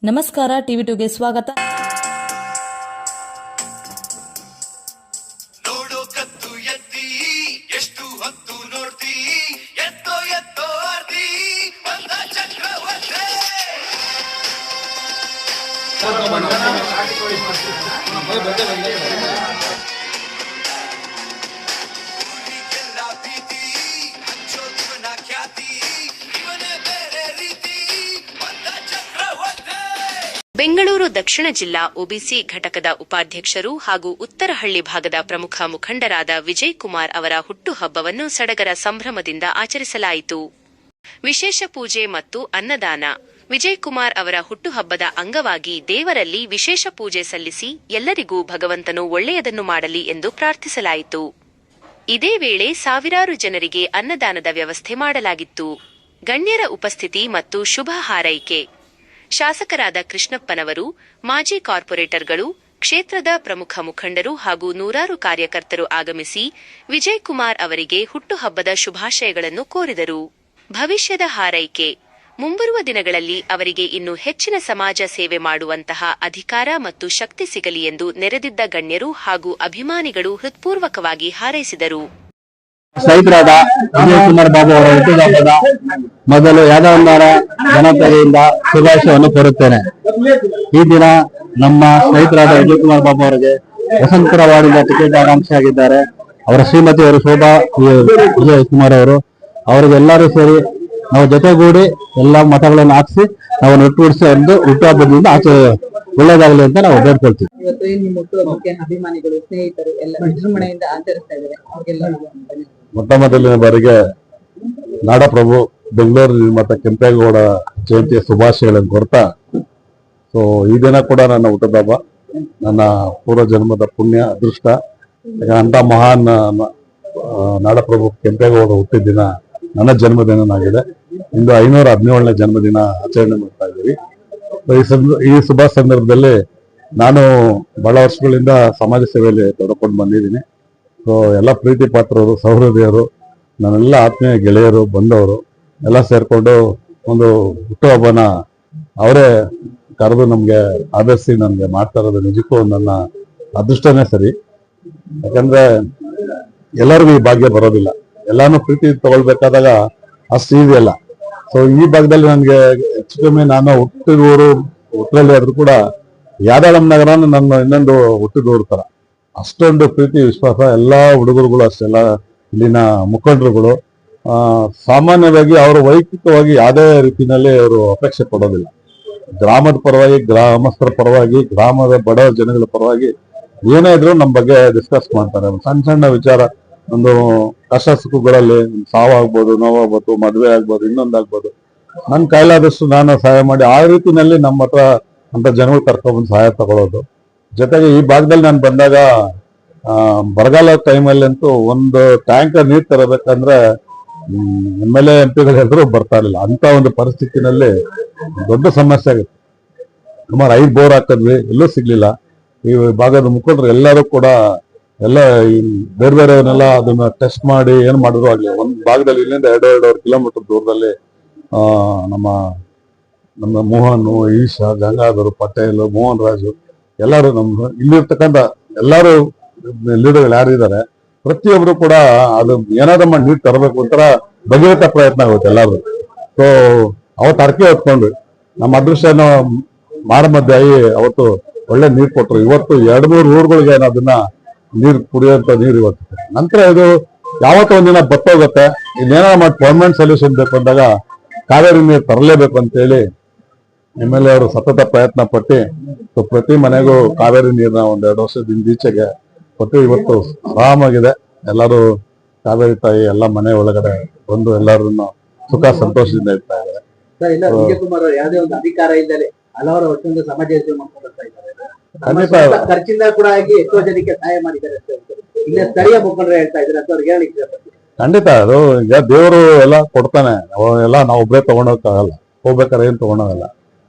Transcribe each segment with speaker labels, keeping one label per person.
Speaker 1: ನಮಸ್ಕಾರ ಟಿವಿ 2ಗೆ ಸ್ವಾಗತ.
Speaker 2: ನೋಡೋ ಕತ್ತು ಎತ್ತಿ ಎಷ್ಟು ಹೊತ್ತು ನೋಡ್ತಿ ಎತ್ತೋ ಎತ್ತೋ ಆರ್ತಿ ಬಂದ ಚಕ್ರವರ್ತಿ ಊರಿಗೆಲ್ಲ ಭೀತಿ ಹಚ್ಚೋದುವನ ಖ್ಯಾತಿ ಇವನೇ ಬೇರೆ ರೀತಿ ಬಂದ ಚಕ್ರವರ್ತಿ.
Speaker 3: ಬೆಂಗಳೂರು ದಕ್ಷಿಣ ಜಿಲ್ಲಾ ಒಬಿಸಿ ಘಟಕದ ಉಪಾಧ್ಯಕ್ಷರು ಹಾಗೂ ಉತ್ತರಹಳ್ಳಿ ಭಾಗದ ಪ್ರಮುಖ ಮುಖಂಡರಾದ ವಿಜಯ್ ಕುಮಾರ್ ಅವರ ಹುಟ್ಟುಹಬ್ಬವನ್ನು ಸಡಗರ ಸಂಭ್ರಮದಿಂದ ಆಚರಿಸಲಾಯಿತು. ವಿಶೇಷ ಪೂಜೆ ಮತ್ತು ಅನ್ನದಾನ. ವಿಜಯ್ ಕುಮಾರ್ ಅವರ ಹುಟ್ಟುಹಬ್ಬದ ಅಂಗವಾಗಿ ದೇವರಲ್ಲಿ ವಿಶೇಷ ಪೂಜೆ ಸಲ್ಲಿಸಿ ಎಲ್ಲರಿಗೂ ಭಗವಂತನು ಒಳ್ಳೆಯದನ್ನು ಮಾಡಲಿ ಎಂದು ಪ್ರಾರ್ಥಿಸಲಾಯಿತು. ಇದೇ ವೇಳೆ ಸಾವಿರಾರು ಜನರಿಗೆ ಅನ್ನದಾನದ ವ್ಯವಸ್ಥೆ ಮಾಡಲಾಗಿತ್ತು. ಗಣ್ಯರ ಉಪಸ್ಥಿತಿ ಮತ್ತು ಶುಭ ಹಾರೈಕೆ. ಶಾಸಕರಾದ ಕೃಷ್ಣಪ್ಪನವರು, ಮಾಜಿ ಕಾರ್ಪೊರೇಟರ್ಗಳು, ಕ್ಷೇತ್ರದ ಪ್ರಮುಖ ಮುಖಂಡರು ಹಾಗೂ ನೂರಾರು ಕಾರ್ಯಕರ್ತರು ಆಗಮಿಸಿ ವಿಜಯ್ ಕುಮಾರ್ ಅವರಿಗೆ ಹುಟ್ಟುಹಬ್ಬದ ಶುಭಾಶಯಗಳನ್ನು ಕೋರಿದರು. ಭವಿಷ್ಯದ ಹಾರೈಕೆ. ಮುಂಬರುವ ದಿನಗಳಲ್ಲಿ ಅವರಿಗೆ ಇನ್ನೂ ಹೆಚ್ಚಿನ ಸಮಾಜ ಸೇವೆ ಮಾಡುವಂತಹ ಅಧಿಕಾರ ಮತ್ತು ಶಕ್ತಿ ಸಿಗಲಿ ಎಂದು ನೆರೆದಿದ್ದ ಗಣ್ಯರು ಹಾಗೂ ಅಭಿಮಾನಿಗಳು ಹೃತ್ಪೂರ್ವಕವಾಗಿ ಹಾರೈಸಿದರು.
Speaker 4: ಸ್ನೇಹಿತರಾದ ವಿಜಯ್ ಕುಮಾರ್ ಬಾಬು ಅವರ ಹುಟ್ಟುಹಬ್ಬದ ಮೊದಲು ಯಾದವರ ಜನತೆಯಿಂದ ಶುಭಾಶಯವನ್ನು ಕೋರುತ್ತೇನೆ. ಈ ದಿನ ನಮ್ಮ ಸ್ನೇಹಿತರಾದ ವಿಜಯ್ ಕುಮಾರ್ ಬಾಬು ಅವರಿಗೆ ವಸಂತರ ವಾರ್ಡಿಂದ ಟಿಕೆಟ್ ಆಕಾಂಕ್ಷಿಯಾಗಿದ್ದಾರೆ. ಅವರ ಶ್ರೀಮತಿಯವರು ಶೋಭಾ ವಿಜಯ್ ಕುಮಾರ್ ಅವರು, ಅವರಿಗೆ ಎಲ್ಲರೂ ಸೇರಿ ನಾವು ಜೊತೆಗೂಡಿ ಎಲ್ಲಾ ಮತಗಳನ್ನು ಹಾಕಿಸಿ ನಾವು ಒಟ್ಟುಗೂಡಿಸಿ ಒಂದು ಹುಟ್ಟುಹಬ್ಬದಿಂದ ಒಳ್ಳೆಯದಾಗಲಿ ಅಂತ ನಾವು ಬೇಡ್ಕೊಳ್ತೀವಿ.
Speaker 5: ಇವತ್ತು ನಿಮ್ಮ ಹುಟ್ಟುಹಬ್ಬಕ್ಕೆ ಅಭಿಮಾನಿಗಳು, ಸ್ನೇಹಿತರು ಎಲ್ಲ ವಿಜೃಂಭಣೆಯಿಂದ ಆಚರಿಸ್ತಾ ಇದ್ದಾರೆ. ಅವ್ರಿಗೆಲ್ಲ
Speaker 4: ಮೊದಲನೇ ಬಾರಿಗೆ ನಾಡಪ್ರಭು ಬೆಂಗಳೂರು ನಿರ್ಮಾತ ಕೆಂಪೇಗೌಡ ಜಯಂತಿಯ ಶುಭಾಶಯಗಳನ್ನು ಕೊಡ್ತಾ, ಸೊ ಈ ದಿನ ಕೂಡ ನನ್ನ ಹುಟ್ಟುಹಬ್ಬ, ನನ್ನ ಪೂರ್ವ ಜನ್ಮದ ಪುಣ್ಯ ಅದೃಷ್ಟ. ಅಂತ ಮಹಾನ್ ನಾಡಪ್ರಭು ಕೆಂಪೇಗೌಡ ಹುಟ್ಟಿದ ದಿನ ನನ್ನ ಜನ್ಮದಿನವಾಗಿದೆ. ಇಂದು 517ನೇ ಜನ್ಮದಿನ ಆಚರಣೆ ಮಾಡ್ತಾ ಇದ್ದೀವಿ. ಈ ಶುಭ ಸಂದರ್ಭದಲ್ಲಿ ನಾನು ಬಹಳ ವರ್ಷಗಳಿಂದ ಸಮಾಜ ಸೇವೆಯಲ್ಲಿ ತೊಡಕೊಂಡು ಬಂದಿದ್ದೀನಿ. ಸೊ ಎಲ್ಲ ಪ್ರೀತಿ ಪಾತ್ರರು, ಸಹೃದಯರು, ನನ್ನೆಲ್ಲ ಆತ್ಮೀಯ ಗೆಳೆಯರು, ಬಂದವರು ಎಲ್ಲ ಸೇರ್ಕೊಂಡು ಒಂದು ಹುಟ್ಟುಹಬ್ಬನ ಅವರೇ ಕರೆದು ನಮ್ಗೆ ಆದರ್ಶಿ ನನ್ಗೆ ಮಾಡ್ತಾ ಇರೋದು ನಿಜಕ್ಕೂ ನನ್ನ ಅದೃಷ್ಟನೇ ಸರಿ. ಯಾಕಂದ್ರೆ ಎಲ್ಲರಿಗೂ ಈ ಭಾಗ್ಯ ಬರೋದಿಲ್ಲ. ಎಲ್ಲಾನು ಪ್ರೀತಿ ತಗೊಳ್ಬೇಕಾದಾಗ ಅಷ್ಟು ಈಸಿ ಅಲ್ಲ. ಸೊ ಈ ಭಾಗದಲ್ಲಿ ನನ್ಗೆ ಹೆಚ್ಚು ಕಮ್ಮಿ ನಾನು ಹುಟ್ಟಿದೂರು ಹುಟ್ಟರಲ್ಲಿ ಆದ್ರೂ ಕೂಡ ಯಾದವ ನಗರನ ನನ್ನ ಇನ್ನೊಂದು ಹುಟ್ಟಿದೂರು ತರ ಅಷ್ಟೊಂದು ಪ್ರೀತಿ ವಿಶ್ವಾಸ ಎಲ್ಲಾ ಹುಡುಗರುಗಳು ಅಷ್ಟೆಲ್ಲ ಇಲ್ಲಿನ ಮುಖಂಡರುಗಳು ಸಾಮಾನ್ಯವಾಗಿ ಅವರು ವೈಯಕ್ತಿಕವಾಗಿ ಯಾವುದೇ ರೀತಿಯಲ್ಲಿ ಅವರು ಅಪೇಕ್ಷೆ ಪಡೋದಿಲ್ಲ. ಗ್ರಾಮದ ಪರವಾಗಿ, ಗ್ರಾಮಸ್ಥರ ಪರವಾಗಿ, ಗ್ರಾಮದ ಬಡ ಜನಗಳ ಪರವಾಗಿ ಏನೇ ಇದ್ರು ನಮ್ಮ ಬಗ್ಗೆ ಡಿಸ್ಕಸ್ ಮಾಡ್ತಾರೆ. ಸಣ್ಣ ಸಣ್ಣ ವಿಚಾರ, ಒಂದು ಕಷ್ಟ ಸುಖಗಳಲ್ಲಿ ಸಾವಾಗ್ಬೋದು, ನೋವಾಗ್ಬೋದು, ಮದುವೆ ಆಗ್ಬೋದು, ಇನ್ನೊಂದಾಗ್ಬೋದು, ನನ್ನ ಕೈಲಾದಷ್ಟು ನಾನು ಸಹಾಯ ಮಾಡಿ ಆ ರೀತಿನಲ್ಲಿ ನಮ್ಮ ಹತ್ರ ಅಂತ ಜನಗಳು ಕರ್ಕೊಂಡ್ಬಂದು ಸಹಾಯ ತಗೊಳ್ಳೋದು. ಜೊತೆಗೆ ಈ ಭಾಗದಲ್ಲಿ ನಾನು ಬಂದಾಗ ಬರಗಾಲ ಟೈಮಲ್ಲಿ ಅಂತೂ ಒಂದು ಟ್ಯಾಂಕರ್ ನೀರು ತರಬೇಕಂದ್ರೆ MLA MP ಬರ್ತಾ ಇರಲಿಲ್ಲ. ಅಂತ ಒಂದು ಪರಿಸ್ಥಿತಿನಲ್ಲಿ ದೊಡ್ಡ ಸಮಸ್ಯೆ ಆಗುತ್ತೆ. ಸುಮಾರು 5 ಬೋರ್ ಹಾಕಿದ್ವಿ, ಎಲ್ಲೂ ಸಿಗ್ಲಿಲ್ಲ. ಈ ಭಾಗದ ಮುಖಂಡರು ಎಲ್ಲರೂ ಕೂಡ ಎಲ್ಲ ಬೇರೆ ಬೇರೆಯವನ್ನೆಲ್ಲ ಅದನ್ನ ಟೆಸ್ಟ್ ಮಾಡಿ ಏನ್ ಮಾಡಿದ್ರು ಆಗ್ಲಿ. ಒಂದ್ ಭಾಗದಲ್ಲಿ ಇಲ್ಲಿಂದ 2-2.5 ಕಿಲೋಮೀಟರ್ ದೂರದಲ್ಲಿ ನಮ್ಮ ಮೋಹನ್, ಈಶಾ, ಗಂಗಾಧರ್, ಪಟೇಲ್, ಮೋಹನ್ ರಾಜು ಎಲ್ಲರೂ ನಮ್ಮ ಇಲ್ಲಿರ್ತಕ್ಕಂಥ ಎಲ್ಲರೂ ಲೀಡರ್ಗಳು ಯಾರಿದ್ದಾರೆ ಪ್ರತಿಯೊಬ್ರು ಕೂಡ ಅದು ಏನಾದ್ರು ಮಾಡಿ ನೀರು ತರಬೇಕು ಒಂಥರ ಭಗೀರಥ ಪ್ರಯತ್ನ ಆಗುತ್ತೆ ಎಲ್ಲರೂ. ಸೊ ಅವತ್ತು ಅರ್ಕೆ ಹೊತ್ಕೊಂಡ್ವಿ. ನಮ್ಮ ಅದೃಷ್ಟನ ಮಾಡ ಮಧ್ಯೆ ಆಗಿ ಅವತ್ತು ಒಳ್ಳೆ ನೀರು ಕೊಟ್ರು. ಇವತ್ತು 2-3 ಊರುಗಳಿಗೆ ಅದನ್ನ ನೀರು ಕುಡಿಯುವಂತ ನೀರು ಇವತ್ತು. ನಂತರ ಇದು ಯಾವತ್ತೋ ಒಂದಿನ ಬತ್ತೋಗುತ್ತೆ. ಇನ್ನೇನಾದ್ರು ಮಾಡಿ ಪರ್ಮನೆಂಟ್ ಸೊಲ್ಯೂಷನ್ ಬೇಕು ಅಂದಾಗ ಕಾವೇರಿ ನೀರು ತರಲೇಬೇಕು ಅಂತ ಹೇಳಿ MLA ಅವರು ಸತತ ಪ್ರಯತ್ನ ಪಟ್ಟು ಪ್ರತಿ ಮನೆಗೂ ಕಾವೇರಿ ನೀರನ್ನ 1-2 ವರ್ಷದಿಂದ ಈಚೆಗೆ ಕೊಟ್ಟು ಇವತ್ತು ಆರಾಮಾಗಿದೆ. ಎಲ್ಲರೂ ಕಾವೇರಿ ತಾಯಿ ಎಲ್ಲ ಮನೆ ಒಳಗಡೆ ಬಂದು ಎಲ್ಲರನ್ನು ಸುಖ ಸಂತೋಷದಿಂದ ಇರ್ತಾ ಇದ್ದಾರೆ.
Speaker 5: ವಿಜಯ್ ಕುಮಾರ್ ಅವರು ಯಾವುದೇ ಒಂದು ಅಧಿಕಾರ ಇಲ್ಲದೆ ಹಲವಾರು ವರ್ಷದಿಂದ ಸಮಾಜ ಸೇವೆ ಮಾಡ್ಕೊಂಡು ಬರ್ತಾ ಇದ್ದಾರೆ.
Speaker 4: ಖಂಡಿತ
Speaker 5: ಖರ್ಚಿಂದ ಕೂಡ ಆಗಿ ಎಷ್ಟೋ ಜನಕ್ಕೆ ಸಹಾಯ ಮಾಡಿದ್ದಾರೆ. ಇಲ್ಲ ಸ್ಥಳೀಯ ಮುಖಂಡರು ಹೇಳ್ತಾ ಇದ್ದಾರೆ ಅಂತ ಅವ್ರಿಗೆ ಹೇಳಿಕ್ಕೆ
Speaker 4: ಖಂಡಿತ ಅದು ಈಗ ದೇವರು ಎಲ್ಲ ಕೊಡ್ತಾನೆ. ಎಲ್ಲ ನಾವು ಒಬ್ಬರೇ ತಗೊಂಡೋಗಕ್ಕಾಗಲ್ಲ, ಹೋಗ್ಬೇಕಾದ್ರೆ ಏನ್ ತಗೊಂಡೋಗಲ್ಲ.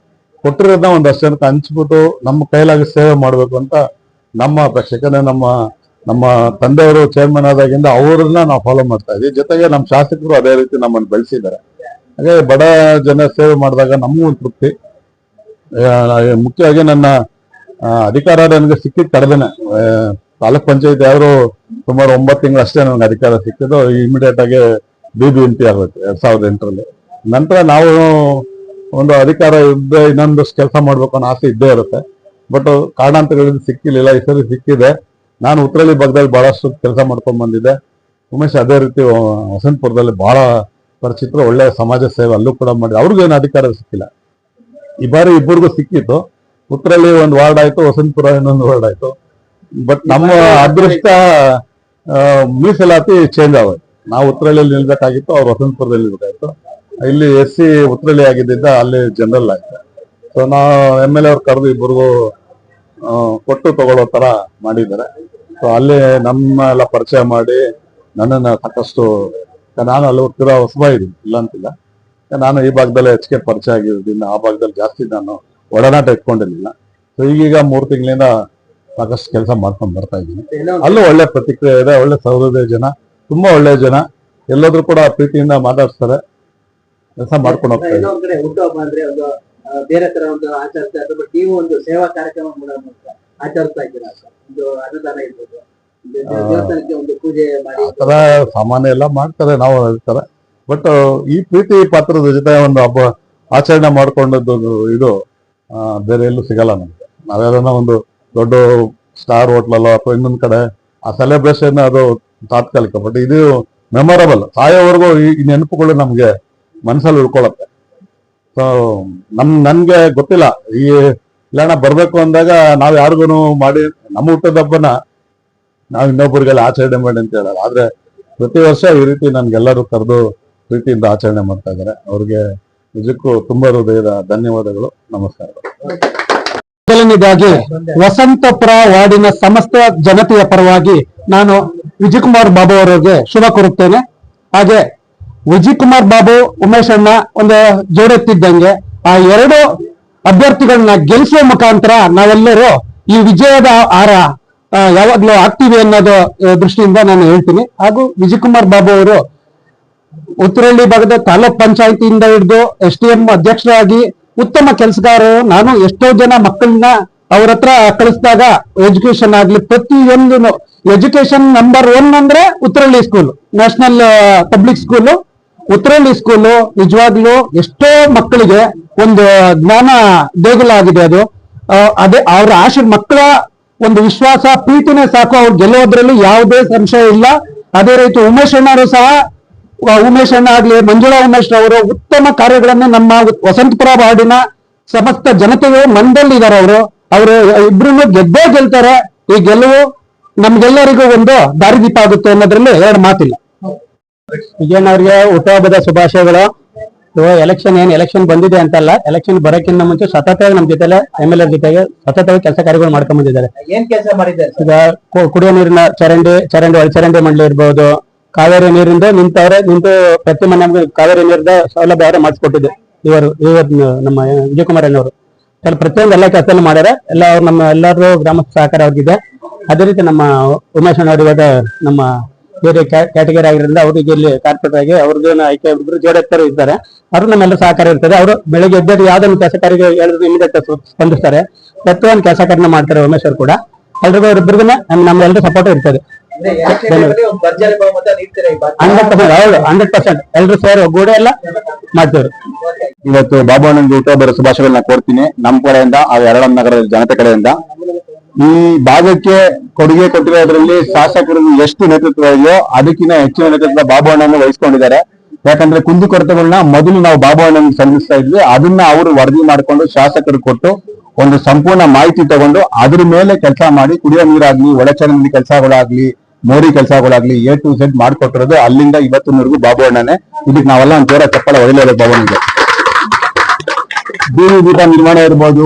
Speaker 4: ಕೊಟ್ಟಿರೋದನ್ನ ಒಂದಷ್ಟು ಜನಕ್ಕೆ ಹಂಚ್ಬಿಟ್ಟು ನಮ್ಮ ಕೈಲಾಗಿ ಸೇವೆ ಮಾಡ್ಬೇಕು ಅಂತ ನಮ್ಮ ಅಪೇಕ್ಷೆ. ಯಾಕಂದ್ರೆ ನಮ್ಮ ತಂದೆಯವರು ಚೇರ್ಮನ್ ಆದಾಗಿಂದ ಅವ್ರನ್ನ ನಾವು ಫಾಲೋ ಮಾಡ್ತಾ ಇದ್ವಿ. ಜೊತೆಗೆ ನಮ್ಮ ಶಾಸಕರು ಅದೇ ರೀತಿ ನಮ್ಮನ್ನು ಬೆಳೆಸಿದ್ದಾರೆ. ಹಾಗೆ ಬಡ ಜನ ಸೇವೆ ಮಾಡಿದಾಗ ನಮಗೂ ಒಂದು ತೃಪ್ತಿ. ಮುಖ್ಯವಾಗಿ ನನ್ನ ಅಧಿಕಾರ ನನಗೆ ಸಿಕ್ಕಿದ್ ಕಡಿಮೆನೆ. ತಾಲೂಕ್ ಪಂಚಾಯತ್ ಯಾರು ಸುಮಾರು 9 ತಿಂಗಳು ಅಷ್ಟೇ ನನಗೆ ಅಧಿಕಾರ ಸಿಕ್ಕಿದ್ದು. ಇಮಿಡಿಯೇಟ್ ಆಗಿ BBMP ಆಗುತ್ತೆ 2008ರಲ್ಲಿ. ನಂತರ ನಾವು ಒಂದು ಅಧಿಕಾರ ಇದ್ದೇ ಇನ್ನೊಂದಷ್ಟು ಕೆಲಸ ಮಾಡ್ಬೇಕು ಅನ್ನೋ ಆಸೆ ಇದ್ದೇ ಇರುತ್ತೆ. ಬಟ್ ಕಾರಣಾಂತರಗಳಿಂದ ಸಿಕ್ಕಿಲ್ಲ. ಈ ಸರಿ ಸಿಕ್ಕಿದೆ. ನಾನು ಉತ್ತರಳ್ಳಿ ಭಾಗದಲ್ಲಿ ಬಹಳಷ್ಟು ಕೆಲಸ ಮಾಡ್ಕೊಂಡ್ ಬಂದಿದ್ದೆ. ಉಮೇಶ್ ಅದೇ ರೀತಿ ವಸಂತಪುರದಲ್ಲಿ ಬಹಳ ಪರಿಚಿತರು, ಒಳ್ಳೆ ಸಮಾಜ ಸೇವೆ ಅಲ್ಲೂ ಕೂಡ ಮಾಡಿ ಅವ್ರಿಗೇನು ಅಧಿಕಾರ ಸಿಕ್ಕಿಲ್ಲ. ಈ ಬಾರಿ ಇಬ್ಬರಿಗೂ ಸಿಕ್ಕಿತ್ತು. ಉತ್ತರಳ್ಳಿ ಒಂದು ವಾರ್ಡ್ ಆಯ್ತು, ವಸಂತಪುರ ಇನ್ನೊಂದು ವಾರ್ಡ್ ಆಯ್ತು. ಬಟ್ ನಮ್ಮ ಅದೃಷ್ಟ ಮೀಸಲಾತಿ ಚೇಂಜ್ ಆಗೋಯ್ತು. ನಾವು ಉತ್ತರಳ್ಳಿಯಲ್ಲಿ ನಿಲ್ಬೇಕಾಗಿತ್ತು, ಅವ್ರು ವಸಂತಪುರದಲ್ಲಿ ನಿಲ್ಬೇಕಾಗಿತ್ತು. ಇಲ್ಲಿ SC ಉತ್ತರಳ್ಳಿ ಆಗಿದ್ದ ಅಲ್ಲಿ ಜನರಲ್ ಆಯ್ತು. ಸೊ ನಾವು MLA ಅವ್ರು ಕರೆದು ಇಬ್ಬರಿಗೂ ಕೊಟ್ಟು ತಗೊಳ್ಳೋ ತರ ಮಾಡಿದ್ದಾರೆ. ಸೊ ಅಲ್ಲಿ ನಮ್ಮ ಎಲ್ಲ ಪರಿಚಯ ಮಾಡಿ ನನ್ನನ್ನ ಸಾಕಷ್ಟು, ನಾನು ಅಲ್ಲಿ ತೀರಾ ಹೊಸಬ ಇದ್ದೀನಿ, ಇಲ್ಲ ಅಂತಿಲ್ಲ. ನಾನು ಈ ಭಾಗದಲ್ಲಿ ಹೆಚ್ಚಿಗೆ ಪರಿಚಯ ಆಗಿರೋದ್ರಿಂದ ಆ ಭಾಗದಲ್ಲಿ ಜಾಸ್ತಿ ನಾನು ಒಡನಾಟ ಇಟ್ಕೊಂಡಿರ್ಲಿಲ್ಲ. ಸೊ ಈಗೀಗ 3 ತಿಂಗಳಿಂದ ಸಾಕಷ್ಟು ಕೆಲಸ ಮಾಡ್ಕೊಂಡು ಬರ್ತಾ ಇದ್ದೀನಿ. ಅಲ್ಲೂ ಒಳ್ಳೆ ಪ್ರತಿಕ್ರಿಯೆ ಇದೆ, ಒಳ್ಳೆ ಸಹೃದಯ ಜನ, ತುಂಬಾ ಒಳ್ಳೆ ಜನ, ಎಲ್ಲಾದ್ರೂ ಕೂಡ ಪ್ರೀತಿಯಿಂದ ಮಾತಾಡ್ತಾರೆ, ಕೆಲಸ ಮಾಡ್ಕೊಂಡು ಹೋಗ್ತಾ ಇದ್ದಾರೆ.
Speaker 5: ಇನ್ನೊಂದ್ ಕಡೆ ಹುಟ್ಟುಹಬ್ಬ ಅಂದ್ರೆ ಒಂದು ಬೇರೆ ತರ ಒಂದು ಆಚರಿಸ್ತಾ ಇದ್ದಾರೆ. ಬಟ್ ನೀವು ಒಂದು ಸೇವಾ ಕಾರ್ಯಕ್ರಮ ಆಚರಿಸ್ತಾ ಇದ್ದೀರಾ. ಒಂದು ಅನ್ನದಾನ ಇರ್ಬೋದು, ದೇವಸ್ಥಾನಕ್ಕೆ ಒಂದು ಪೂಜೆ ಮಾಡಿ
Speaker 4: ಆತರ ಸಾಮಾನ್ಯ ಎಲ್ಲ ಮಾಡ್ತಾರೆ, ನಾವು ಹೇಳ್ತಾರೆ. ಬಟ್ ಈ ಪ್ರೀತಿ ಪಾತ್ರದ ಜೊತೆ ಒಂದು ಹಬ್ಬ ಆಚರಣೆ ಮಾಡ್ಕೊಂಡದ್ದು ಇದು ಬೇರೆ ಎಲ್ಲೂ ಸಿಗಲ್ಲ ನಮ್ಗೆ. ನಾವ್ಯಾರನ್ನ ಒಂದು ದೊಡ್ಡ ಸ್ಟಾರ್ ಹೋಟ್ಲಲ್ಲೋ ಅಥವಾ ಇನ್ನೊಂದ್ ಕಡೆ ಆ ಸೆಲೆಬ್ರೇಷನ್ ಅದು ತಾತ್ಕಾಲಿಕ. ಬಟ್ ಇದು ಮೆಮೊರಬಲ್, ಸಾಯೋವರೆಗೂ ಈ ನೆನಪುಗಳು ನಮ್ಗೆ ಮನಸ್ಸಲ್ಲಿ ಉಳ್ಕೊಳತ್ತೆ. ಸೊ ನನ್ಗೆ ಗೊತ್ತಿಲ್ಲ, ಈ ಇಲ್ಲಣ್ಣ ಬರ್ಬೇಕು ಅಂದಾಗ ನಾವ್ ಯಾರಿಗೂ ಮಾಡಿ ನಮ್ಮ ಹುಟ್ಟದ ಹಬ್ಬನ ನಾವ್ ಇನ್ನೊಬ್ಬರಿಗೆಲ್ಲ ಆಚರಣೆ ಮಾಡಿ ಅಂತ ಹೇಳಲ್ಲ. ಆದ್ರೆ ಪ್ರತಿ ವರ್ಷ ಈ ರೀತಿ ನನ್ಗೆಲ್ಲರೂ ಕರೆದು ಪ್ರೀತಿಯಿಂದ ಆಚರಣೆ ಮಾಡ್ತಾ ಇದ್ದಾರೆ. ಅವ್ರಿಗೆ ನಿಜಕ್ಕೂ ತುಂಬಾ ಹೃದಯದ ಧನ್ಯವಾದಗಳು, ನಮಸ್ಕಾರಗಳು.
Speaker 6: ಮೊದಲನೇದಾಗಿ ವಸಂತಪುರ ವಾರ್ಡಿನ ಸಮಸ್ತ ಜನತೆಯ ಪರವಾಗಿ ನಾನು ವಿಜಯಕುಮಾರ್ ಬಾಬು ಅವರಿಗೆ ಶುಭ ಕೋರುತ್ತೇನೆ. ಹಾಗೆ ವಿಜಯಕುಮಾರ್ ಬಾಬು, ಉಮೇಶ್ ಅಣ್ಣ ಒಂದು ಜೋಡೆತ್ತಿದ್ದಂಗೆ ಆ 2 ಅಭ್ಯರ್ಥಿಗಳನ್ನ ಗೆಲ್ಲಿಸುವ ಮುಖಾಂತರ ನಾವೆಲ್ಲರೂ ಈ ವಿಜಯದ ಆರ ಯಾವಾಗ್ಲೂ ಆಗ್ತೀವಿ ಅನ್ನೋದು ದೃಷ್ಟಿಯಿಂದ ನಾನು ಹೇಳ್ತೀನಿ. ಹಾಗೂ ವಿಜಯಕುಮಾರ್ ಬಾಬು ಅವರು ಉತ್ತರಹಳ್ಳಿ ಭಾಗದ ತಾಲೂಕ್ ಪಂಚಾಯತಿಯಿಂದ ಹಿಡಿದು SDM ಅಧ್ಯಕ್ಷರಾಗಿ ಉತ್ತಮ ಕೆಲಸಗಾರರು. ನಾನು ಎಷ್ಟೋ ಜನ ಮಕ್ಕಳನ್ನ ಅವ್ರ ಹತ್ರ ಕಳಿಸಿದಾಗ ಎಜುಕೇಶನ್ ಆಗ್ಲಿ, ಪ್ರತಿಯೊಂದು ಎಜುಕೇಶನ್ ನಂಬರ್ 1 ಅಂದ್ರೆ Uttarahalli school, national public school Uttarahalli school. ನಿಜವಾಗ್ಲೂ ಎಷ್ಟೋ ಮಕ್ಕಳಿಗೆ ಒಂದು ಜ್ಞಾನ ದೇಗುಲ ಆಗಿದೆ ಅದು. ಅದೇ ಅವ್ರ ಮಕ್ಕಳ ಒಂದು ವಿಶ್ವಾಸ, ಪ್ರೀತಿನೇ ಸಾಕು ಅವ್ರು ಗೆಲ್ಲೋದ್ರಲ್ಲಿ ಯಾವುದೇ ಸಂಶಯ ಇಲ್ಲ. ಅದೇ ರೀತಿ ಉಮೇಶ್ ಅಣ್ಣರು ಸಹ, ಉಮೇಶ್ ಅಣ್ಣ ಆಗ್ಲಿ, ಮಂಜುಳಾ ಉಮೇಶ್ ಅವರು ಉತ್ತಮ ಕಾರ್ಯಗಳನ್ನು ನಮ್ಮ ವಸಂತಪುರ ವಾರ್ಡಿನ ಸಮಸ್ತ ಜನತೆಗೆ ಮನದಲ್ಲಿದ್ದಾರೆ. ಅವರು ಇಬ್ರು ಗೆದ್ದೇ ಗೆಲ್ತಾರೆ. ಈ ಗೆಲುವು ನಮ್ಗೆಲ್ಲರಿಗೂ ಒಂದು ದಾರಿದೀಪ ಆಗುತ್ತೆ ಅನ್ನೋದ್ರಲ್ಲಿ 2 ಮಾತಿಲ್ಲ. ವಿಜಯಣ್ಣ ಅವ್ರಿಗೆ ಹುಟ್ಟುಹಬ್ಬದ ಶುಭಾಶಯಗಳು. ಎಲೆಕ್ಷನ್ ಬಂದಿದೆ ಅಂತಲ್ಲ, ಎಲೆಕ್ಷನ್ ಬರೋಕ್ಕಿಂತ ಮುಂಚೆ ಸತತವಾಗಿ ನಮ್ಮ ಜೊತೆಲೆ MLA ಜೊತೆಗೆ ಸತತವಾಗಿ ಕೆಲಸ ಕಾರ್ಯಗಳು ಮಾಡ್ಕೊಂಡ್ ಬಂದಿದ್ದಾರೆ.
Speaker 5: ಏನ್ ಕೆಲಸ ಮಾಡಿದ್ದಾರೆ?
Speaker 6: ಈಗ ಕುಡಿಯೋ ನೀರಿನ ಚರಂಡಿ ಒಳಚರಂಡಿ ಮಂಡಳಿ ಇರ್ಬೋದು, ಕಾವೇರಿ ನೀರಿಂದ ನಿಂತು ಪ್ರತಿ ಮನೆ ಕಾವೇರಿ ನೀರಿನ ಸೌಲಭ್ಯ ಅವರೇ ಮಾಡಿಸ್ಕೊಟ್ಟಿದ್ದು ಇವರು ನಮ್ಮ ವಿಜಯಕುಮಾರ್ ಅಣ್ಣವರು. ಪ್ರತಿಯೊಂದು ಎಲ್ಲ ಕೆಲಸ ಮಾಡ್ಯಾರ. ಎಲ್ಲ ಅವ್ರು ನಮ್ಮ ಎಲ್ಲರೂ ಗ್ರಾಮಸ್ಥ ಸಹಕಾರ ಅವ್ರಿಗಿದೆ. ಅದೇ ರೀತಿ ನಮ್ಮ ಉಮೇಶ್ ಅಣ್ಣವ್ರು ಇವಾಗ ನಮ್ಮ ಬೇರೆ ಕ್ಯಾಟಗರಿ ಆಗಿರೋದ್ರಿಂದ ಅವ್ರಿಗೆ ಇಲ್ಲಿ ಕಾರ್ಪೊರೇಟ್ ಆಗಿ ಅವ್ರಿಗೆ ಆಯ್ಕೆ ಜೋಡೆತ್ತರು ಇದ್ದಾರೆ. ಅವರು ನಮ್ಮೆಲ್ಲ ಸಹಕಾರ ಇರ್ತದೆ. ಅವರು ಬೆಳಗ್ಗೆ ಎದ್ದು ಯಾವ್ದೊಂದು ಕೆಲಸ ಕಾರ್ಯ ಹೇಳಿದ್ರು ಇಮಿಡಿಯೇಟ್ ಸ್ಪಂದಿಸ್ತಾರೆ. ಪ್ರತಿಯೊಂದು ಕೆಲಸ ಕಾರ್ಯ ಮಾಡ್ತಾರೆ ಉಮೇಶ್ ಅವರು ಕೂಡ. ಎಲ್ರಿಗೂ ಅವ್ರಿಬ್ರಿಗೂ ನಮ್ಮೆಲ್ಲರೂ ಸಪೋರ್ಟ್ ಇರ್ತದೆ. 100% ಎಲ್ರು ಸೇರಿ ಒಗ್ಗೂಡೆ ಎಲ್ಲ ಮಾಡ್ತೇವೆ.
Speaker 4: ಇವತ್ತು ಬಾಬು ಅಣ್ಣನಿಗೆ ಹುಟ್ಟುಹಬ್ಬದ ಶುಭಾಶಯಗಳನ್ನ ಕೊಡ್ತೀನಿ ನಮ್ಮ ಕಡೆಯಿಂದ, ಆ ಎರಡಂ ನಗರದ ಜನತೆ ಕಡೆಯಿಂದ. ಈ ಭಾಗಕ್ಕೆ ಕೊಡುಗೆ ಕೊಟ್ಟಿರೋದ್ರಲ್ಲಿ ಶಾಸಕರು ಎಷ್ಟು ನೇತೃತ್ವ ಇದೆಯೋ ಅದಕ್ಕಿಂತ ಹೆಚ್ಚಿನ ನೇತೃತ್ವ ಬಾಬು ಅಣ್ಣನ ವಹಿಸ್ಕೊಂಡಿದ್ದಾರೆ. ಯಾಕಂದ್ರೆ ಕುಂದುಕೊರತೆಗಳನ್ನ ಮೊದಲು ನಾವು ಬಾಬು ಅಣ್ಣನಿಗೆ ಸಲ್ಲಿಸ್ತಾ ಇದ್ವಿ, ಅದನ್ನ ಅವರು ವರದಿ ಮಾಡಿಕೊಂಡು ಶಾಸಕರು ಕೊಟ್ಟು ಒಂದು ಸಂಪೂರ್ಣ ಮಾಹಿತಿ ತಗೊಂಡು ಅದ್ರ ಮೇಲೆ ಕೆಲಸ ಮಾಡಿ ಕುಡಿಯೋ ನೀರಾಗ್ಲಿ, ಒಳಚರಂಡಿ ಕೆಲಸಗಳಾಗ್ಲಿ, ಮೋರಿ ಕೆಲಸಗಳಾಗ್ಲಿ A to Z ಮಾಡ್ಕೊಟ್ಟಿರೋದು ಅಲ್ಲಿಂದ ಇವತ್ತಿನವರೆಗೂ ಬಾಬು ಅಣ್ಣನೇ. ಇದಕ್ಕೆ ನಾವೆಲ್ಲ ಒಂದು ಜೋರ ಚಪ್ಪಲ ಹೊಡಿಲೇಬೇಕು ಬಾಬು ಅಣ್ಣನಿಗೆ. ಬೀದಿ ದೀಪ ನಿರ್ಮಾಣ ಇರ್ಬೋದು,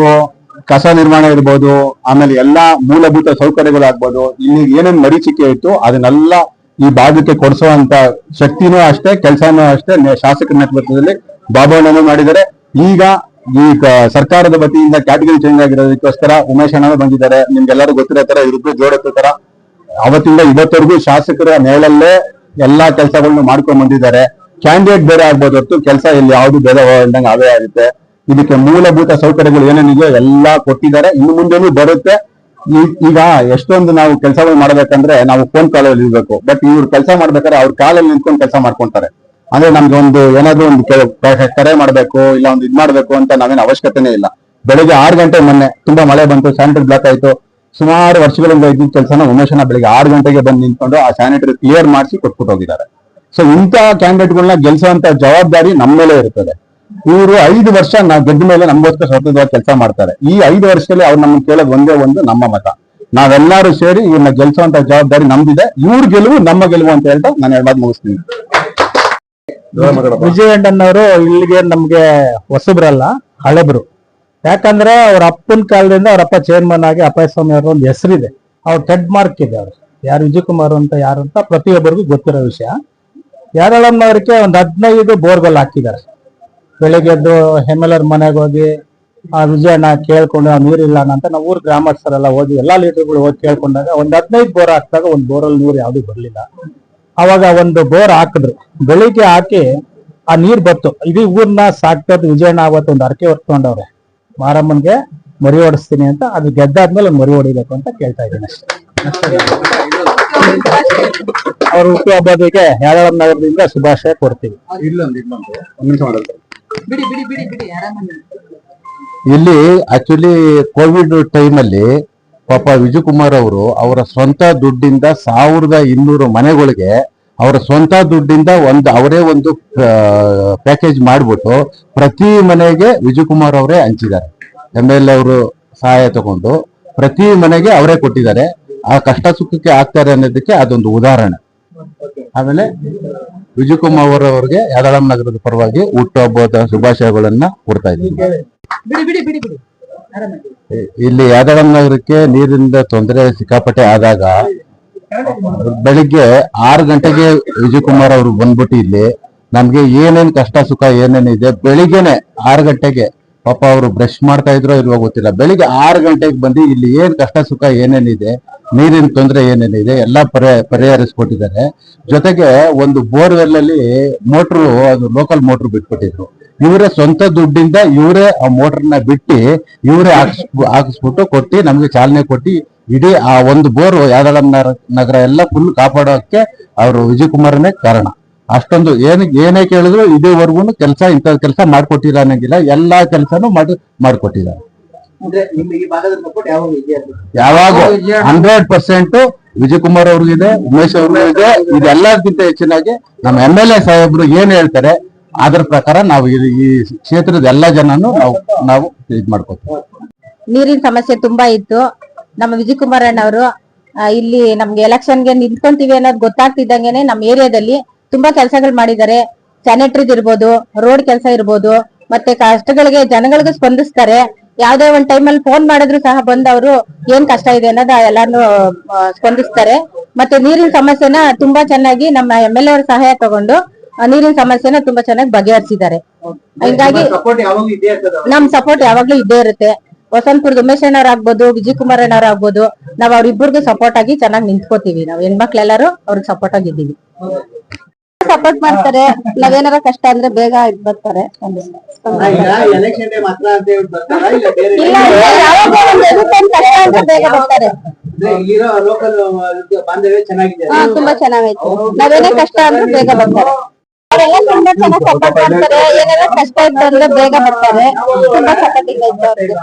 Speaker 4: ಕಸ ನಿರ್ಮಾಣ ಇರ್ಬೋದು, ಆಮೇಲೆ ಎಲ್ಲಾ ಮೂಲಭೂತ ಸೌಕರ್ಯಗಳಾಗ್ಬೋದು, ಇಲ್ಲಿ ಏನೇನ್ ಮರೀಚಿಕೆ ಇತ್ತು ಅದನ್ನೆಲ್ಲ ಈ ಭಾಗಕ್ಕೆ ಕೊಡಿಸುವಂತ ಶಕ್ತಿನೂ ಅಷ್ಟೇ, ಕೆಲಸನೂ ಅಷ್ಟೇ ಶಾಸಕರ ನೇತೃತ್ವದಲ್ಲಿ ಬಾಬು ಅಣ್ಣನೂ ಮಾಡಿದ್ದಾರೆ. ಈಗ ಈ ಸರ್ಕಾರದ ವತಿಯಿಂದ ಕ್ಯಾಟಗರಿ ಚೇಂಜ್ ಆಗಿರೋದಕ್ಕೋಸ್ಕರ ಉಮೇಶ್ ಅಣ್ಣನೂ ಬಂದಿದ್ದಾರೆ. ನಿಮ್ಗೆಲ್ಲರೂ ಗೊತ್ತಿರೋ ತರ ಇವ್ರಿಬ್ರು ಜೋಡೆತ್ತೋ ತರ ಅವತ್ತಿಂದ ಇವತ್ತವರೆಗೂ ಶಾಸಕರ ನೇಳಲ್ಲೇ ಎಲ್ಲಾ ಕೆಲಸಗಳನ್ನ ಮಾಡ್ಕೊಂಡ್ ಬಂದಿದ್ದಾರೆ. ಕ್ಯಾಂಡಿಡೇಟ್ ಬೇರೆ ಆಗ್ಬೋದು ಹೊರತು ಕೆಲಸ ಇಲ್ಲಿ ಯಾವ್ದು ಭೇದ ಇಲ್ದಂಗೆ ಅವೇ ಆಗುತ್ತೆ.
Speaker 7: ಇದಕ್ಕೆ ಮೂಲಭೂತ ಸೌಕರ್ಯಗಳು ಏನೇನಿದೆಯೋ ಎಲ್ಲಾ ಕೊಟ್ಟಿದ್ದಾರೆ. ಇನ್ನು ಮುಂದೆನೂ ಬರುತ್ತೆ. ಈಗ ಎಷ್ಟೊಂದು ನಾವು ಕೆಲಸಗಳು ಮಾಡ್ಬೇಕಂದ್ರೆ ನಾವು ಫೋನ್ ಕಾಲಲ್ಲಿ ಇರ್ಬೇಕು, ಬಟ್ ಇವ್ರು ಕೆಲಸ ಮಾಡ್ಬೇಕಾದ್ರೆ ಅವ್ರ ಕಾಲಲ್ಲಿ ನಿಂತ್ಕೊಂಡು ಕೆಲಸ ಮಾಡ್ಕೊಂತಾರೆ. ಅಂದ್ರೆ ನಮ್ಗೆ ಒಂದು ಏನಾದ್ರು ಒಂದು ಕರೆ ಮಾಡ್ಬೇಕು, ಇಲ್ಲ ಒಂದು ಇದ್ ಮಾಡ್ಬೇಕು ಅಂತ ನಾವೇನು ಅವಶ್ಯಕತೆನೇ ಇಲ್ಲ. ಬೆಳಿಗ್ಗೆ 6 ಗಂಟೆ ಮೊನ್ನೆ ತುಂಬಾ ಮಳೆ ಬಂತು, ಸ್ಯಾನಿಟರಿ ಬ್ಲಾಕ್ ಆಯ್ತು. ಸುಮಾರು ವರ್ಷಗಳಿಂದ ಇದ್ದಿದ್ದ ಕೆಲಸನ ಉಮೇಶನ ಬೆಳಿಗ್ಗೆ 6 ಗಂಟೆಗೆ ಬಂದು ನಿಂತ್ಕೊಂಡು ಆ ಸ್ಯಾನಿಟರಿ ಕ್ಲಿಯರ್ ಮಾಡಿಸಿ ಕೊಟ್ಬಿಟ್ಟು ಹೋಗಿದ್ದಾರೆ. ಸೊ ಇಂಥ ಕ್ಯಾಂಡಿಡೇಟ್ಗಳನ್ನ ಗೆಲ್ಸುವಂತ ಜವಾಬ್ದಾರಿ ನಮ್ಮ ಮೇಲೆ ಇರ್ತದೆ. ಇವರು 5 ವರ್ಷ ನಾವು ಗೆದ್ದ ಮೇಲೆ ನಮ್ಗೋಸ್ಕರ ಸತತವಾಗಿ ಕೆಲಸ ಮಾಡ್ತಾರೆ. ಈ 5 ವರ್ಷದಲ್ಲಿ ಅವ್ರು ನಮ್ಮನ್ನು ಕೇಳೋದು ಒಂದೇ ಒಂದು ನಮ್ಮ ಮತ. ನಾವೆಲ್ಲರೂ ಸೇರಿ ಇವ್ರನ್ನ ಗೆಲ್ಸುವಂತ ಜವಾಬ್ದಾರಿ ನಮ್ದಿದೆ. ಇವ್ರ ಗೆಲುವು ನಮ್ಮ ಗೆಲುವು ಅಂತ ಹೇಳ್ತಾ ನಾನು 2 ಮಾತು ಮುಗಿಸ್ತೀನಿ.
Speaker 6: ವಿಜಯಣ್ಣನವರು ಇಲ್ಲಿಗೆ ನಮ್ಗೆ ಹೊಸಬ್ರಲ್ಲ, ಹಳೆಬ್ರು. ಯಾಕಂದ್ರೆ ಅವ್ರ ಅಪ್ಪನ ಕಾಲದಿಂದ ಅವ್ರ ಅಪ್ಪ ಚೇರ್ಮನ್ ಆಗಿ ಅಪ್ಪಸ್ವಾಮಿ ಅವ್ರ ಒಂದು ಹೆಸರಿದೆ, ಅವ್ರ ಟ್ರೆಡ್ ಮಾರ್ಕ್ ಇದೆ. ಅವ್ರು ಯಾರು ವಿಜಯಕುಮಾರ್ ಅಂತ ಯಾರು ಅಂತ ಪ್ರತಿಯೊಬ್ಬರಿಗೂ ಗೊತ್ತಿರೋ ವಿಷಯ. ಯಾರಳಮ್ಮನವ್ರಿಗೆ ಒಂದು 15 ಬೋರ್ವೆಲ್ ಹಾಕಿದ್ದಾರೆ. ಬೆಳಿಗ್ಗೆ ಎದ್ದು MLR ಮನೆಗೆ ಹೋಗಿ ಆ ವಿಜಯಣ್ಣ ಕೇಳ್ಕೊಂಡು ನೀರಿಲ್ಲ ಅಂತ ನಾವು ಊರ್ ಗ್ರಾಮಸ್ಥರೆಲ್ಲ ಹೋಗಿ ಎಲ್ಲಾ ಲೀಡರ್ಗಳು ಹೋಗಿ ಕೇಳ್ಕೊಂಡಾಗ ಒಂದ್ 15 ಬೋರ್ ಹಾಕಿದಾಗ ಒಂದ್ ಬೋರಲ್ಲಿ ನೀರು ಯಾವ್ದು ಬರ್ಲಿಲ್ಲ. ಅವಾಗ ಒಂದು ಬೋರ್ ಹಾಕಿದ್ರು, ಬೆಳಿಗ್ಗೆ ಹಾಕಿ ಆ ನೀರ್ ಬತ್ತು. ಇಡೀ ಊರ್ನ ಸಾಕ್ತದ್ದು ವಿಜಯಣ್ಣ. ಅವತ್ತು ಒಂದು ಅರಕೆ ಹೊರ್ಕೊಂಡವ್ರೆ, ಮಾರಮ್ಮನ್ಗೆ ಮರಿ ಹೊಡಿಸ್ತೀನಿ ಅಂತ. ಅದು ಗೆದ್ದಾದ್ಮೇಲೆ ಒಂದು ಮರಿ ಹೊಡಿಬೇಕು ಅಂತ ಕೇಳ್ತಾ ಇದ್ದೀನಿ ಅಷ್ಟೇ. ಅವ್ರ ಹುಟ್ಟುಹಬ್ಬದಿಗೆ ಯಾದವ್ ನಗರದಿಂದ ಶುಭಾಶಯ ಕೊಡ್ತೀವಿ.
Speaker 7: ಇಲ್ಲಿ ಆಕ್ಚುಲಿ ಕೋವಿಡ್ ಟೈಮ್ ಅಲ್ಲಿ ಪಾಪ ವಿಜಯಕುಮಾರ್ ಅವರು ಅವರ ಸ್ವಂತ ದುಡ್ಡಿಂದ 1200 ಮನೆಗಳಿಗೆ ಅವರ ಸ್ವಂತ ದುಡ್ಡಿಂದ ಅವರೇ ಒಂದು ಪ್ಯಾಕೇಜ್ ಮಾಡ್ಬಿಟ್ಟು ಪ್ರತಿ ಮನೆಗೆ ವಿಜಯಕುಮಾರ್ ಅವರೇ ಹಂಚಿದ್ದಾರೆ. MLA ಅವರು ಸಹಾಯ ತಗೊಂಡು ಪ್ರತಿ ಮನೆಗೆ ಅವರೇ ಕೊಟ್ಟಿದ್ದಾರೆ. ಆ ಕಷ್ಟ ಸುಖಕ್ಕೆ ಆಗ್ತಾರೆ ಅನ್ನೋದಕ್ಕೆ ಅದೊಂದು ಉದಾಹರಣೆ. ಆಮೇಲೆ ವಿಜಯಕುಮಾರ್ ಅವರಿಗೆ ಯಾದಳಂ ನಗರದ ಪರವಾಗಿ ಹುಟ್ಟುಹಬ್ಬದ ಶುಭಾಶಯಗಳನ್ನ ಕೊಡ್ತಾ ಇದ್ದೀನಿ. ಇಲ್ಲಿ ಯಾದಳಂ ನಗರಕ್ಕೆ ನೀರಿನಿಂದ ತೊಂದರೆ ಸಿಕ್ಕಾಪಟ್ಟೆ ಆದಾಗ ಬೆಳಿಗ್ಗೆ 6 ಗಂಟೆಗೆ ವಿಜಯಕುಮಾರ್ ಅವರು ಬಂದ್ಬಿಟ್ಟು ಇಲ್ಲಿ ನಮ್ಗೆ ಏನೇನ್ ಕಷ್ಟ ಸುಖ ಏನೇನಿದೆ ಬೆಳಿಗ್ಗೆನೆ 6 ಗಂಟೆಗೆ ಪಾಪ ಅವರು ಬ್ರಷ್ ಮಾಡ್ತಾ ಇದ್ರೋ ಇಲ್ವೋ ಗೊತ್ತಿಲ್ಲ, ಬೆಳಿಗ್ಗೆ 6 ಗಂಟೆಗೆ ಬಂದು ಇಲ್ಲಿ ಏನ್ ಕಷ್ಟ ಸುಖ ಏನೇನಿದೆ, ನೀರಿನ ತೊಂದರೆ ಏನೇನಿದೆ ಎಲ್ಲ ಪರಿಹರಿಸ್ಕೊಟ್ಟಿದ್ದಾರೆ. ಜೊತೆಗೆ ಒಂದು ಬೋರ್ವೆಲ್ ಅಲ್ಲಿ ಮೋಟ್ರು, ಅದು ಲೋಕಲ್ ಮೋಟ್ರು ಬಿಟ್ಬಿಟ್ಟಿದ್ರು. ಇವರೇ ಸ್ವಂತ ದುಡ್ಡಿಂದ ಇವರೇ ಆ ಮೋಟರ್ನ ಬಿಟ್ಟು ಇವರೇ ಹಾಕಿಸ್ಬಿಟ್ಟು ಕೊಟ್ಟು ನಮ್ಗೆ ಚಾಲನೆ ಕೊಟ್ಟು ಇಡೀ ಆ ಒಂದು ಬೋರ್ ಯಾದಳಂ ನಗರ ಎಲ್ಲ ಫುಲ್ ಕಾಪಾಡೋಕೆ ಅವರು ವಿಜಯಕುಮಾರನೇ ಕಾರಣ. ಅಷ್ಟೊಂದು ಏನೇ ಕೇಳಿದ್ರು ಇದೇವರೆಗೂ ಇಂಥ ಕೆಲಸ ಮಾಡ್ಕೊಟ್ಟಿಲ್ಲ ಅನ್ನಂಗಿಲ್ಲ, ಎಲ್ಲಾ ಕೆಲಸನೂ ಮಾಡ್ಕೊಟ್ಟಿದ್ದಾರೆ. ಯಾವಾಗ 100% ವಿಜಯಕುಮಾರ್ ಅವ್ರಿಗಿದೆ, ಉಮೇಶ್ ಅವ್ರಿಗೂ ಇದೆ. ಇದೆಲ್ಲಕ್ಕಿಂತ ಹೆಚ್ಚಿನಾಗಿ ನಮ್ಮ MLA ಸಾಹೇಬ್ರು ಏನ್ ಹೇಳ್ತಾರೆ ಅದ್ರ ಪ್ರಕಾರ ನಾವು ಈ ಕ್ಷೇತ್ರದ ಎಲ್ಲಾ ಜನನು ನಾವು ಇದ್ ಮಾಡ್ಕೊತೀವಿ.
Speaker 8: ನೀರಿನ ಸಮಸ್ಯೆ ತುಂಬಾ ಇತ್ತು. ನಮ್ಮ ವಿಜಯಕುಮಾರ್ ಅಣ್ಣವರು ಇಲ್ಲಿ ನಮ್ಗೆ ಎಲೆಕ್ಷನ್ಗೆ ನಿಂತ್ಕೊಂತೀವಿ ಅನ್ನೋದು ಗೊತ್ತಾಗ್ತಿದ್ದಂಗೆನೆ ನಮ್ಮ ಏರಿಯಾದಲ್ಲಿ ತುಂಬಾ ಕೆಲಸಗಳು ಮಾಡಿದ್ದಾರೆ. ಸ್ಯಾನಿಟರಿದ್ ಇರ್ಬೋದು, ರೋಡ್ ಕೆಲಸ ಇರ್ಬೋದು, ಮತ್ತೆ ಕಷ್ಟಗಳಿಗೆ ಜನಗಳಿಗೆ ಸ್ಪಂದಿಸ್ತಾರೆ. ಯಾವ್ದೇ ಒಂದ್ ಟೈಮಲ್ಲಿ ಫೋನ್ ಮಾಡಿದ್ರು ಸಹ ಬಂದ್ ಅವರು ಏನ್ ಕಷ್ಟ ಇದೆ ಅನ್ನೋದು ಎಲ್ಲಾನು ಸ್ಪಂದಿಸ್ತಾರೆ. ಮತ್ತೆ ನೀರಿನ ಸಮಸ್ಯೆನ ತುಂಬಾ ಚೆನ್ನಾಗಿ ನಮ್ಮ MLA ಅವ್ರ ಸಹಾಯ ತಗೊಂಡು ನೀರಿನ ಸಮಸ್ಯೆನ ತುಂಬಾ ಚೆನ್ನಾಗಿ ಬಗೆಹರಿಸಿದ್ದಾರೆ. ಹಿಂಗಾಗಿ ನಮ್ ಸಪೋರ್ಟ್ ಯಾವಾಗ್ಲೂ ಇದ್ದೇ ಇರುತ್ತೆ. ವಸಂತಪುರದ ಉಮೇಶ್ ಅಣ್ಣವ್ರ ಆಗ್ಬೋದು, ವಿಜಯಕುಮಾರ್ ಅಣ್ಣವ್ರ ಆಗ್ಬೋದು, ನಾವ್ ಅವ್ರಿಬ್ಬರಿಗೂ ಸಪೋರ್ಟ್ ಆಗಿ ಚೆನ್ನಾಗಿ ನಿಂತ್ಕೋತೀವಿ. ನಾವ್ ಹೆಣ್ಮಕ್ಳೆಲ್ಲರೂ ಅವ್ರಿಗೆ ಸಪೋರ್ಟ್ ಆಗಿದ್ದೀವಿ. ಸಪೋರ್ಟ್ ಮಾಡ್ತಾರೆ. ನಾವೇನಾರ ಕಷ್ಟ ಅಂದ್ರೆ ಬೇಗ ಇದ್ ಬರ್ತಾರೆ. ಇಲ್ಲ, ಯಾವಾಗ ಒಂದು ಎದುರ್ಕೊಂಡ್ ಕಷ್ಟ ಅಂದ್ರೆ ಬೇಗ ಬರ್ತಾರೆ. ತುಂಬಾ ಚೆನ್ನಾಗೈತೆ. ನಾವೇನೇ ಕಷ್ಟ ಅಂದ್ರೆ ಬೇಗ ಬರ್ತಾರೆ. ಅವರೆಲ್ಲ ತುಂಬಾ ಚೆನ್ನಾಗಿ ಸಪೋರ್ಟ್ ಮಾಡ್ತಾರೆ. ಏನೆಲ್ಲ ಕಷ್ಟ ಇತ್ತು ಅಂದ್ರೆ ಬೇಗ ಬರ್ತಾರೆ. ತುಂಬಾ ಸಪೋರ್ಟಿಂಗ್ ಐತೆ ಅವ್ರಿಗೆ.